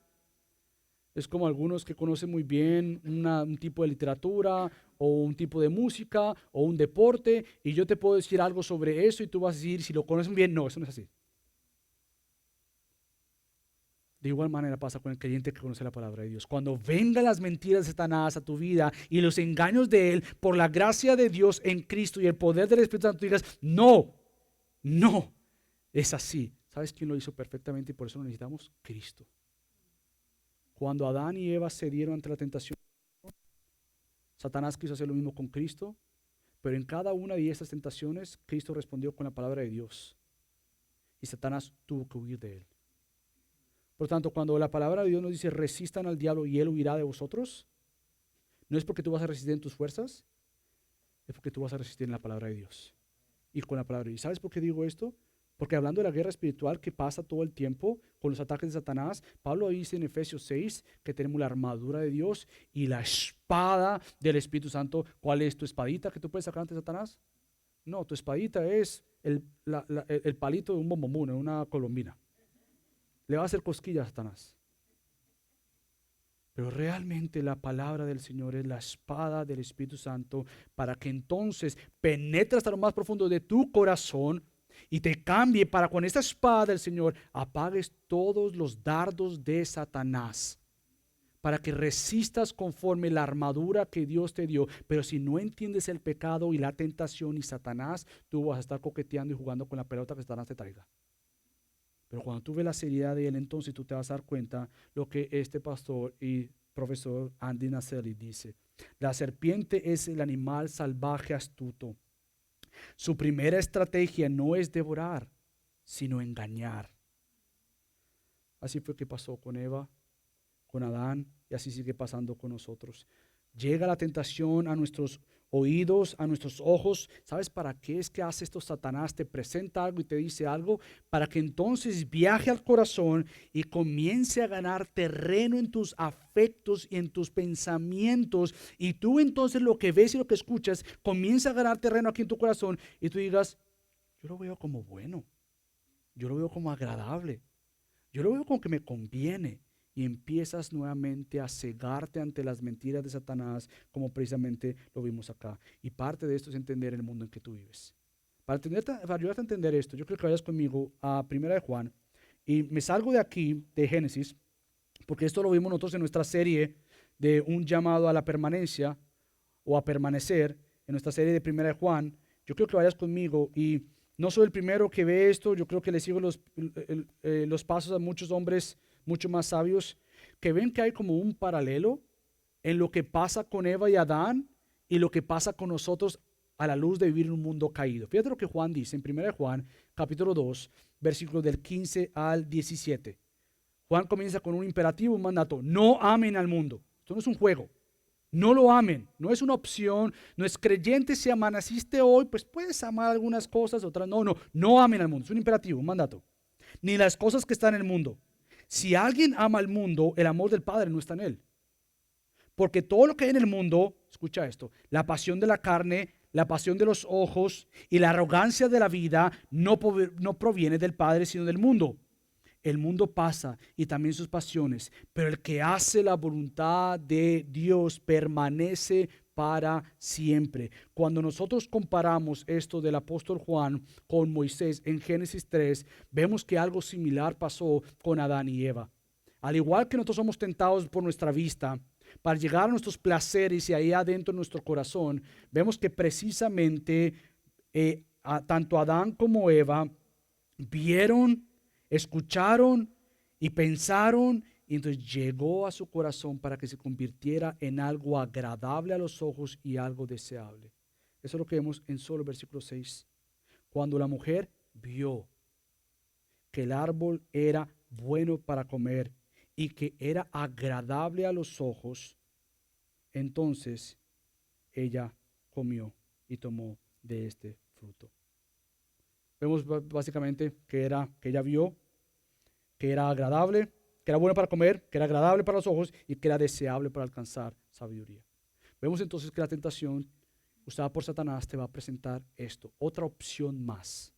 Es como algunos que conocen muy bien un tipo de literatura o un tipo de música o un deporte, y yo te puedo decir algo sobre eso y tú vas a decir, si lo conoces muy bien, no, eso no es así. De igual manera pasa con el creyente que conoce la palabra de Dios. Cuando vengan las mentiras de Satanás a tu vida y los engaños de él, por la gracia de Dios en Cristo y el poder del Espíritu Santo, digas, no, no, es así. ¿Sabes quién lo hizo perfectamente y por eso lo necesitamos? Cristo. Cuando Adán y Eva cedieron ante la tentación, Satanás quiso hacer lo mismo con Cristo, pero en cada una de estas tentaciones, Cristo respondió con la palabra de Dios y Satanás tuvo que huir de él. Por tanto, cuando la palabra de Dios nos dice resistan al diablo y él huirá de vosotros, no es porque tú vas a resistir en tus fuerzas, es porque tú vas a resistir en la palabra de Dios y con la palabra de Dios. ¿Sabes por qué digo esto? Porque hablando de la guerra espiritual que pasa todo el tiempo con los ataques de Satanás, Pablo dice en Efesios 6 que tenemos la armadura de Dios y la espada del Espíritu Santo. ¿Cuál es tu espadita que tú puedes sacar ante Satanás? No, tu espadita es el palito de un bombomún, una colombina. Le va a hacer cosquillas a Satanás. Pero realmente la palabra del Señor es la espada del Espíritu Santo para que entonces penetre hasta lo más profundo de tu corazón y te cambie para con esta espada del Señor apagues todos los dardos de Satanás, para que resistas conforme la armadura que Dios te dio. Pero si no entiendes el pecado y la tentación y Satanás, tú vas a estar coqueteando y jugando con la pelota que Satanás te traiga. Pero cuando tú ves la seriedad de él, entonces tú te vas a dar cuenta lo que este pastor y profesor Andy Naselli dice. La serpiente es el animal salvaje astuto. Su primera estrategia no es devorar, sino engañar. Así fue que pasó con Eva, con Adán, y así sigue pasando con nosotros. Llega la tentación a nuestros oídos, a nuestros ojos. ¿Sabes para qué es que hace esto Satanás? Te presenta algo y te dice algo para que entonces viaje al corazón y comience a ganar terreno en tus afectos y en tus pensamientos. Y tú entonces lo que ves y lo que escuchas comienza a ganar terreno aquí en tu corazón y tú digas, yo lo veo como bueno, yo lo veo como agradable, yo lo veo como que me conviene. Y empiezas nuevamente a cegarte ante las mentiras de Satanás, como precisamente lo vimos acá. Y parte de esto es entender el mundo en que tú vives. Para ayudarte a entender esto, yo creo que vayas conmigo a 1 de Juan. Y me salgo de aquí, de Génesis, porque esto lo vimos nosotros en nuestra serie de un llamado a la permanencia o a permanecer. en nuestra serie de Primera de Juan, yo creo que vayas conmigo y no soy el primero que ve esto, yo creo que le sigo los pasos a muchos hombres mucho más sabios que ven que hay como un paralelo en lo que pasa con Eva y Adán y lo que pasa con nosotros a la luz de vivir en un mundo caído. Fíjate lo que Juan dice en 1 Juan, capítulo 2, versículos del 15 al 17. Juan comienza con un imperativo, un mandato. No amen al mundo. Esto no es un juego. No lo amen. No es una opción. No es creyente si amaneciste hoy, pues puedes amar algunas cosas, otras no. No amen al mundo. Es un imperativo, un mandato. Ni las cosas que están en el mundo. Si alguien ama al mundo, el amor del Padre no está en él. Porque todo lo que hay en el mundo, escucha esto, la pasión de la carne, la pasión de los ojos y la arrogancia de la vida no proviene del Padre, sino del mundo. El mundo pasa y también sus pasiones, pero el que hace la voluntad de Dios permanece para siempre. Cuando nosotros comparamos esto del apóstol Juan con Moisés en Génesis 3, vemos que algo similar pasó con Adán y Eva. Al igual que nosotros somos tentados por nuestra vista, para llegar a nuestros placeres y ahí adentro de nuestro corazón, vemos que precisamente tanto Adán como Eva vieron, escucharon y pensaron, y entonces llegó a su corazón para que se convirtiera en algo agradable a los ojos y algo deseable. Eso es lo que vemos en solo el versículo 6. Cuando la mujer vio que el árbol era bueno para comer y que era agradable a los ojos, entonces ella comió y tomó de este fruto. Vemos básicamente que ella vio que era agradable, que era bueno para comer, que era agradable para los ojos y que era deseable para alcanzar sabiduría. Vemos entonces que la tentación usada por Satanás te va a presentar esto, otra opción más.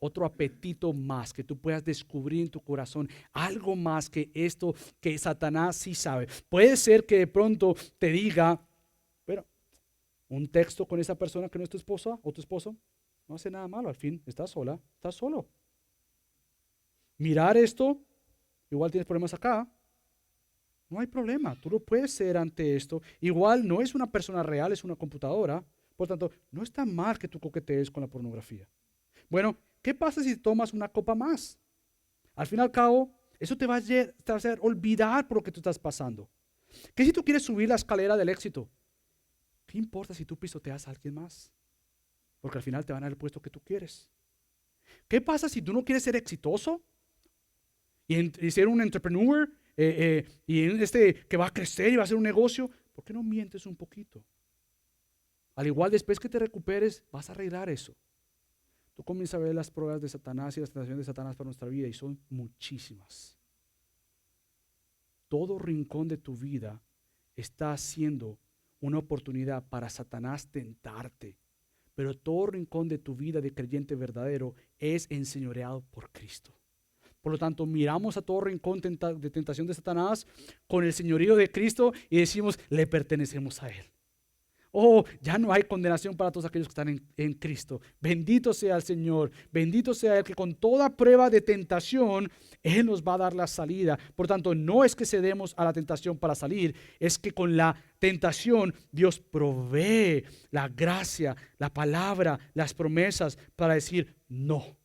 Otro apetito más que tú puedas descubrir en tu corazón, algo más que esto que Satanás sí sabe. Puede ser que de pronto te diga, pero un texto con esa persona que no es tu esposa o tu esposo, no hace nada malo, al fin estás sola, estás solo. Mirar esto, igual tienes problemas acá, no hay problema, tú lo puedes ser ante esto. Igual no es una persona real, es una computadora, por tanto, no está mal que tú coquetees con la pornografía. Bueno, ¿qué pasa si tomas una copa más? Al fin y al cabo, eso te va a hacer olvidar por lo que tú estás pasando. ¿Qué si tú quieres subir la escalera del éxito? ¿Qué importa si tú pisoteas a alguien más? Porque al final te van a dar el puesto que tú quieres. ¿Qué pasa si tú no quieres ser exitoso? Y ser un entrepreneur que va a crecer y va a hacer un negocio. ¿Por qué no mientes un poquito? Al igual después que te recuperes, vas a arreglar eso. Tú comienzas a ver las pruebas de Satanás y las tentaciones de Satanás para nuestra vida y son muchísimas. Todo rincón de tu vida está siendo una oportunidad para Satanás tentarte. Pero todo rincón de tu vida de creyente verdadero es enseñoreado por Cristo. Por lo tanto, miramos a todo rincón de tentación de Satanás con el señorío de Cristo y decimos, le pertenecemos a Él. Oh, ya no hay condenación para todos aquellos que están en Cristo. Bendito sea el Señor, bendito sea Él que con toda prueba de tentación, Él nos va a dar la salida. Por tanto, no es que cedemos a la tentación para salir, es que con la tentación Dios provee la gracia, la palabra, las promesas para decir no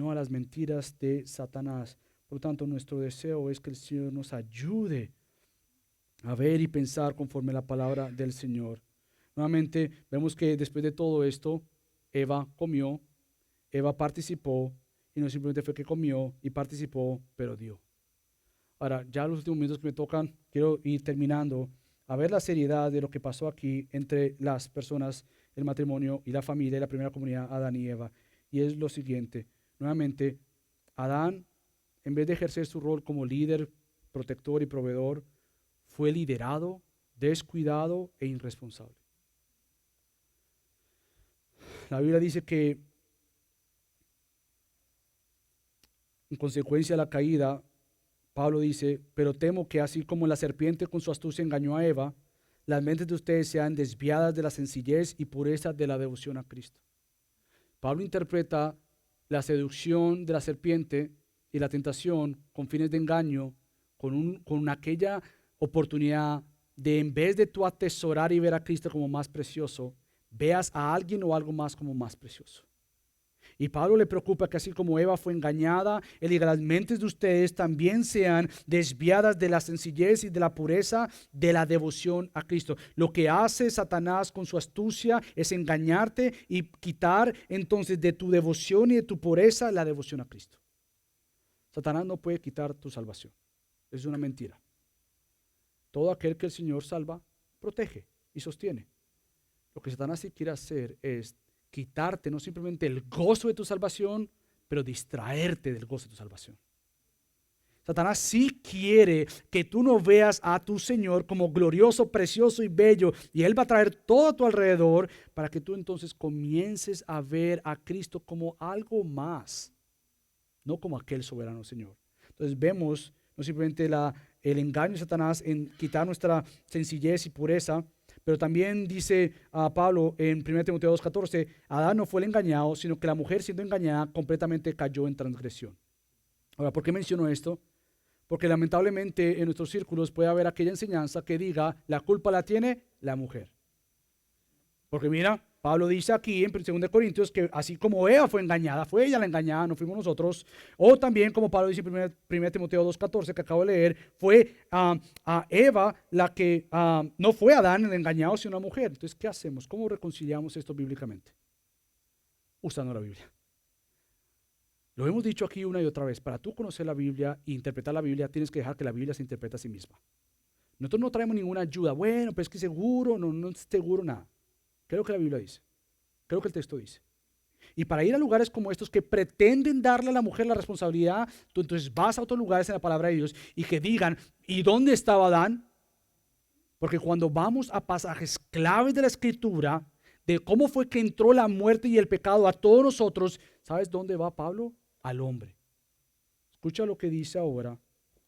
a las mentiras de Satanás. Por lo tanto, nuestro deseo es que el Señor nos ayude a ver y pensar conforme a la palabra del Señor. Nuevamente vemos que después de todo esto, Eva comió, Eva participó, y no simplemente fue que comió y participó, pero dio. Ahora, ya los últimos minutos que me tocan, quiero ir terminando a ver la seriedad de lo que pasó aquí entre las personas, el matrimonio y la familia y la primera comunidad, Adán y Eva. Y es lo siguiente, nuevamente, Adán, en vez de ejercer su rol como líder, protector y proveedor, fue liderado, descuidado e irresponsable. La Biblia dice que en consecuencia de la caída, Pablo dice, pero temo que así como la serpiente con su astucia engañó a Eva, las mentes de ustedes sean desviadas de la sencillez y pureza de la devoción a Cristo. Pablo interpreta la seducción de la serpiente y la tentación con fines de engaño, con aquella oportunidad de en vez de tú atesorar y ver a Cristo como más precioso, veas a alguien o algo más como más precioso. Y Pablo le preocupa que así como Eva fue engañada, él diga, las mentes de ustedes también sean desviadas de la sencillez y de la pureza de la devoción a Cristo. Lo que hace Satanás con su astucia es engañarte y quitar entonces de tu devoción y de tu pureza la devoción a Cristo. Satanás no puede quitar tu salvación. Es una mentira. Todo aquel que el Señor salva, protege y sostiene. Lo que Satanás sí quiere hacer es quitarte no simplemente el gozo de tu salvación, pero distraerte del gozo de tu salvación. Satanás sí quiere que tú no veas a tu Señor como glorioso, precioso y bello, y Él va a traer todo a tu alrededor para que tú entonces comiences a ver a Cristo como algo más, no como aquel soberano Señor. Entonces vemos no simplemente el engaño de Satanás en quitar nuestra sencillez y pureza, pero también dice a Pablo en 1 Timoteo 2:14, Adán no fue el engañado, sino que la mujer siendo engañada completamente cayó en transgresión. Ahora, ¿por qué menciono esto? Porque lamentablemente en nuestros círculos puede haber aquella enseñanza que diga, la culpa la tiene la mujer. Porque mira, Pablo dice aquí en 2 Corintios que así como Eva fue engañada, fue ella la engañada, no fuimos nosotros. O también como Pablo dice en 1 Timoteo 2:14 que acabo de leer, fue a Eva la que no fue Adán el engañado, sino una mujer. Entonces, ¿qué hacemos? ¿Cómo reconciliamos esto bíblicamente? Usando la Biblia. Lo hemos dicho aquí una y otra vez, para tú conocer la Biblia e interpretar la Biblia, tienes que dejar que la Biblia se interprete a sí misma. Nosotros no traemos ninguna ayuda. Bueno, pero es que seguro, no es seguro nada. Creo que la Biblia dice. Creo que el texto dice. Y para ir a lugares como estos que pretenden darle a la mujer la responsabilidad, tú entonces vas a otros lugares en la palabra de Dios y que digan, ¿y dónde estaba Adán? Porque cuando vamos a pasajes claves de la Escritura, de cómo fue que entró la muerte y el pecado a todos nosotros, ¿sabes dónde va Pablo? Al hombre. Escucha lo que dice ahora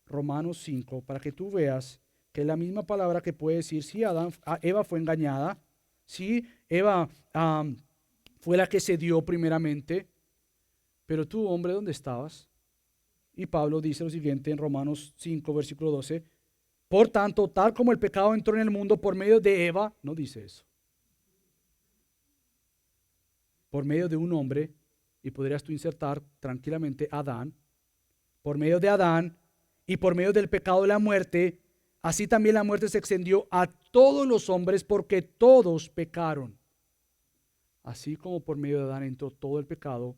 Romanos 5, para que tú veas que es la misma palabra que puede decir, sí, Eva fue engañada, sí, Eva fue la que se dio primeramente, pero tú, hombre, ¿dónde estabas? Y Pablo dice lo siguiente en Romanos 5, versículo 12, por tanto, tal como el pecado entró en el mundo por medio de Eva, no dice eso, por medio de un hombre, y podrías tú insertar tranquilamente Adán, por medio de Adán y por medio del pecado de la muerte, así también la muerte se extendió a todos los hombres porque todos pecaron. Así como por medio de Adán entró todo el pecado,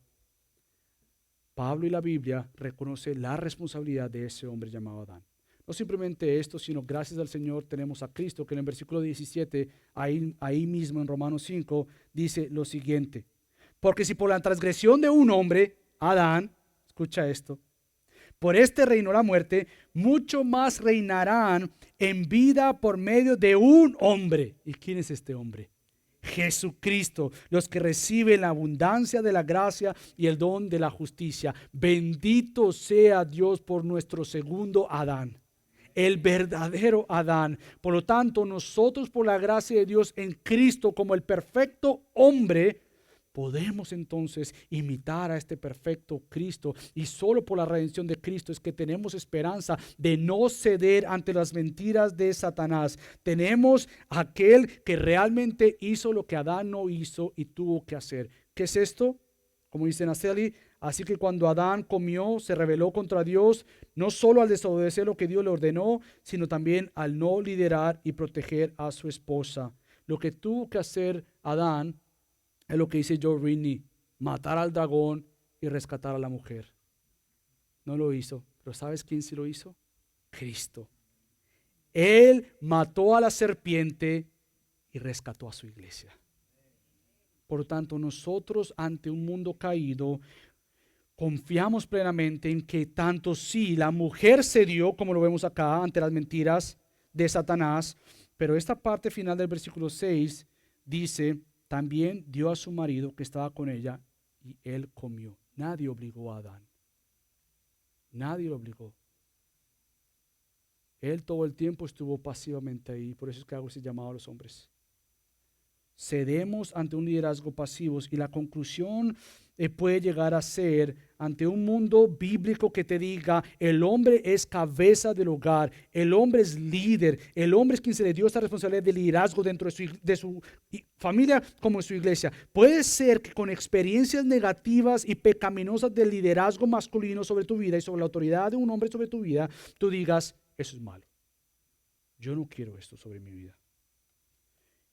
Pablo y la Biblia reconoce la responsabilidad de ese hombre llamado Adán. No simplemente esto, sino gracias al Señor tenemos a Cristo, que en el versículo 17, ahí mismo en Romanos 5, dice lo siguiente. Porque si por la transgresión de un hombre, Adán, escucha esto, por este reinó la muerte, mucho más reinarán en vida por medio de un hombre. ¿Y quién es este hombre? Jesucristo, los que reciben la abundancia de la gracia y el don de la justicia. Bendito sea Dios por nuestro segundo Adán, el verdadero Adán. Por lo tanto, nosotros por la gracia de Dios en Cristo como el perfecto hombre, podemos entonces imitar a este perfecto Cristo, y solo por la redención de Cristo es que tenemos esperanza de no ceder ante las mentiras de Satanás. Tenemos aquel que realmente hizo lo que Adán no hizo y tuvo que hacer. ¿Qué es esto? Como dice Naceli, así que cuando Adán comió, se rebeló contra Dios, no solo al desobedecer lo que Dios le ordenó, sino también al no liderar y proteger a su esposa. Lo que tuvo que hacer Adán es lo que dice Joe Ridney, matar al dragón y rescatar a la mujer. No lo hizo, pero ¿sabes quién sí lo hizo? Cristo. Él mató a la serpiente y rescató a su iglesia. Por lo tanto, nosotros ante un mundo caído, confiamos plenamente en que tanto sí, la mujer cedió, como lo vemos acá, ante las mentiras de Satanás, pero esta parte final del versículo 6 dice, también dio a su marido que estaba con ella y él comió. Nadie obligó a Adán. Nadie lo obligó. Él todo el tiempo estuvo pasivamente ahí. Por eso es que hago ese llamado a los hombres. Cedemos ante un liderazgo pasivo y la conclusión puede llegar a ser ante un mundo bíblico que te diga el hombre es cabeza del hogar, el hombre es líder, el hombre es quien se le dio esta responsabilidad de liderazgo dentro de su familia como en su iglesia. Puede ser que con experiencias negativas y pecaminosas del liderazgo masculino sobre tu vida y sobre la autoridad de un hombre sobre tu vida, tú digas, eso es malo. Yo no quiero esto sobre mi vida.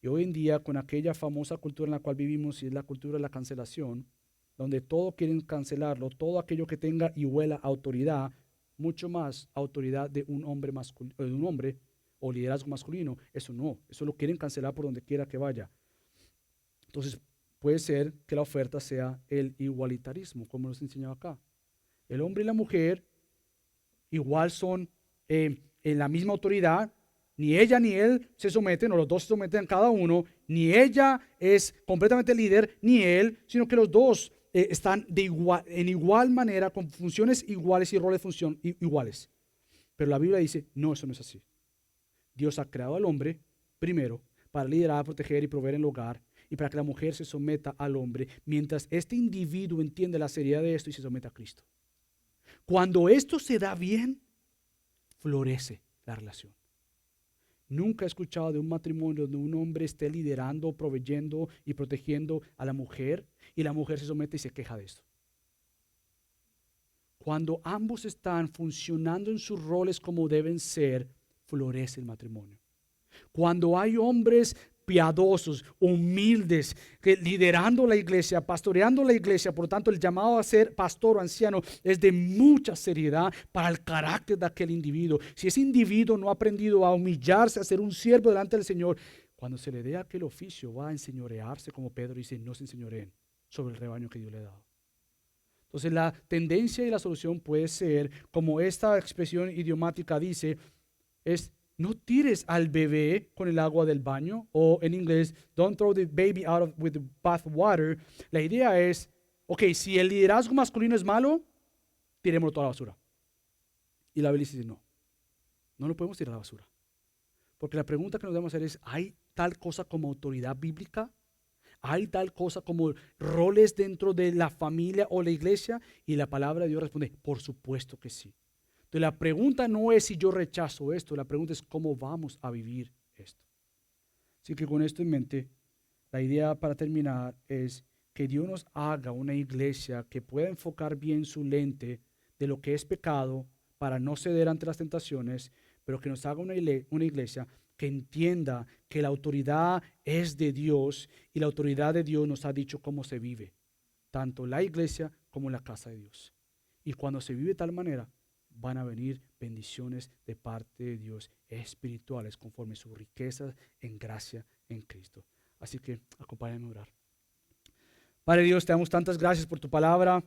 Y hoy en día, con aquella famosa cultura en la cual vivimos, y es la cultura de la cancelación, donde todo quieren cancelarlo, todo aquello que tenga y huela a autoridad, mucho más autoridad de un hombre o liderazgo masculino, eso no, eso lo quieren cancelar por donde quiera que vaya. Entonces, puede ser que la oferta sea el igualitarismo, como nos enseñaba acá. El hombre y la mujer igual son en la misma autoridad. Ni ella ni él se someten, o los dos se someten cada uno. Ni ella es completamente líder, ni él, sino que los dos están en igual manera, con funciones iguales y roles iguales. Pero la Biblia dice, no, eso no es así. Dios ha creado al hombre primero para liderar, proteger y proveer en el hogar, y para que la mujer se someta al hombre, mientras este individuo entiende la seriedad de esto y se somete a Cristo. Cuando esto se da bien, florece la relación. Nunca he escuchado de un matrimonio donde un hombre esté liderando, proveyendo y protegiendo a la mujer y la mujer se somete y se queja de esto. Cuando ambos están funcionando en sus roles como deben ser, florece el matrimonio. Cuando hay hombres piadosos, humildes, que liderando la iglesia, pastoreando la iglesia, por lo tanto el llamado a ser pastor o anciano es de mucha seriedad para el carácter de aquel individuo. Si ese individuo no ha aprendido a humillarse, a ser un siervo delante del Señor, cuando se le dé aquel oficio va a enseñorearse, como Pedro dice, no se enseñoreen sobre el rebaño que Dios le ha dado. Entonces la tendencia y la solución puede ser, como esta expresión idiomática dice, es no tires al bebé con el agua del baño, o en inglés, don't throw the baby out with the bath water. La idea es, ok, si el liderazgo masculino es malo, tirémoslo toda a la basura. Y la Biblia dice, no lo podemos tirar a la basura. Porque la pregunta que nos debemos hacer es, ¿hay tal cosa como autoridad bíblica? ¿Hay tal cosa como roles dentro de la familia o la iglesia? Y la palabra de Dios responde, por supuesto que sí. Entonces la pregunta no es si yo rechazo esto, la pregunta es cómo vamos a vivir esto. Así que con esto en mente, la idea para terminar es que Dios nos haga una iglesia que pueda enfocar bien su lente de lo que es pecado para no ceder ante las tentaciones, pero que nos haga una iglesia que entienda que la autoridad es de Dios y la autoridad de Dios nos ha dicho cómo se vive, tanto la iglesia como la casa de Dios. Y cuando se vive de tal manera, van a venir bendiciones de parte de Dios espirituales conforme sus riquezas en gracia en Cristo. Así que acompáñame a orar. Padre Dios, te damos tantas gracias por tu palabra.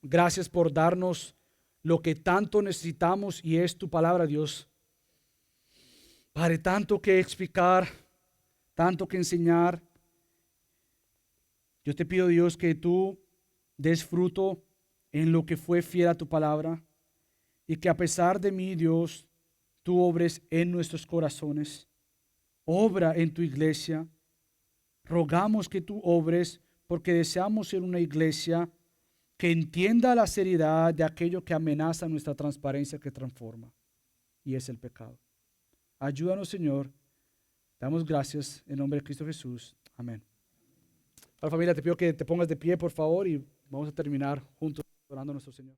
Gracias por darnos lo que tanto necesitamos y es tu palabra, Dios. Padre, tanto que explicar, tanto que enseñar. Yo te pido, Dios, que tú des fruto en lo que fue fiel a tu palabra. Y que a pesar de mí, Dios, tú obres en nuestros corazones. Obra en tu iglesia. Rogamos que tú obres porque deseamos ser una iglesia que entienda la seriedad de aquello que amenaza nuestra transparencia que transforma. Y es el pecado. Ayúdanos, Señor. Damos gracias en nombre de Cristo Jesús. Amén. Para familia, te pido que te pongas de pie, por favor, y vamos a terminar juntos orando a nuestro Señor.